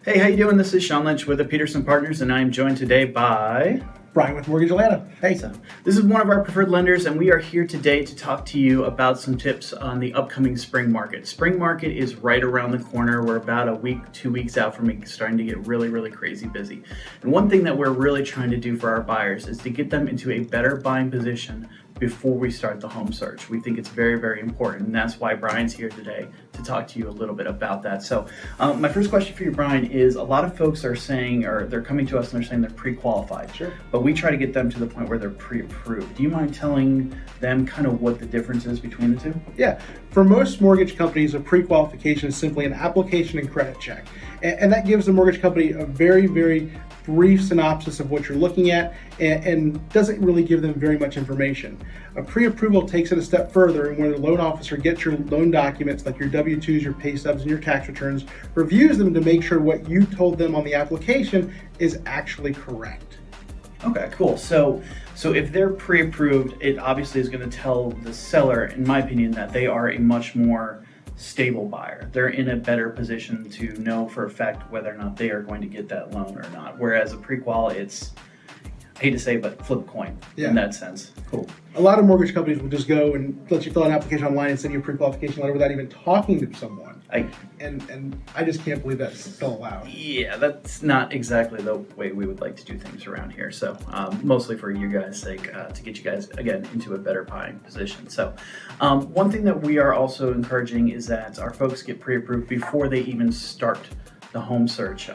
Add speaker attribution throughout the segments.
Speaker 1: Hey, how you doing? This is Sean Lynch with the Peterson Partners, and I am joined today by
Speaker 2: Brian with Mortgage Atlanta. Hey.
Speaker 1: So, this is one of our preferred lenders, and we are here today to talk to you about some tips on the upcoming spring market. Spring market is right around the corner. We're about a week, 2 weeks out from it starting to get really crazy busy. And one thing that we're really trying to do for our buyers is to get them into a better buying position before we start the home search. We think it's very important, and that's why Brian's here today to talk to you a little bit about that. So my first question for you, Brian, is a lot of folks are saying, or they're coming to us and they're saying they're pre-qualified.
Speaker 2: Sure.
Speaker 1: But we try to get them to the point where they're pre-approved. Do you mind telling them kind of what the difference is between the two?
Speaker 2: Yeah. For most mortgage companies, a pre-qualification is simply an application and credit check. And that gives the mortgage company a very brief synopsis of what you're looking at and doesn't really give them very much information. A pre-approval takes it a step further, and when the loan officer gets your loan documents like your W-2s, your pay stubs, and your tax returns, reviews them to make sure what you told them on the application is actually correct.
Speaker 1: Okay, cool. So if they're pre-approved, it obviously is going to tell the seller, in my opinion, that they are a much more stable buyer. They're in a better position to know for a fact whether or not they are going to get that loan or not. Whereas a pre-qual, it's, I hate to say, but flip a coin in that sense. Cool.
Speaker 2: A lot of mortgage companies will just go and let you fill out an application online and send you a pre-qualification letter without even talking to someone. And I just can't believe that's still allowed.
Speaker 1: Yeah, that's not exactly the way we would like to do things around here. So mostly for you guys' sake, to get you guys, again, into a better buying position. So one thing that we are also encouraging is that our folks get pre-approved before they even start the home search.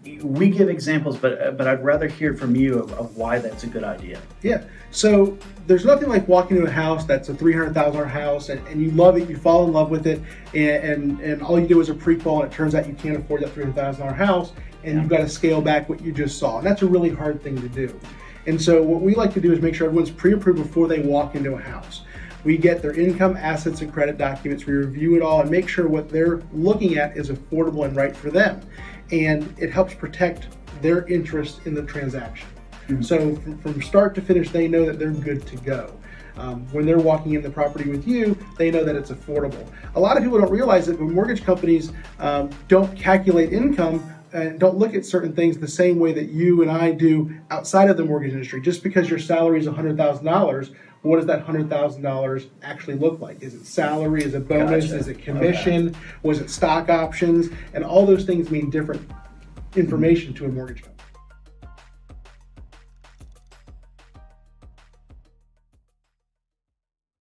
Speaker 1: We give examples, but I'd rather hear from you of why that's a good idea.
Speaker 2: Yeah, so there's nothing like walking into a house that's a $300,000 house and you love it, you fall in love with it, and all you do is a pre-qual and it turns out you can't afford that $300,000 house and you've got to scale back what you just saw. And that's a really hard thing to do. And so what we like to do is make sure everyone's pre-approved before they walk into a house. We get their income, assets, and credit documents. We review it all and make sure what they're looking at is affordable and right for them. And it helps protect their interest in the transaction. Mm-hmm. So from start to finish, they know that they're good to go. When they're walking in the property with you, they know that it's affordable. A lot of people don't realize that when mortgage companies don't calculate income and don't look at certain things the same way that you and I do outside of the mortgage industry. Just because your salary is $100,000, what does that $100,000 actually look like? Is it salary? Is it bonus?
Speaker 1: Gotcha.
Speaker 2: Is it commission? Okay. Was it stock options? And all those things mean different information to a mortgage company.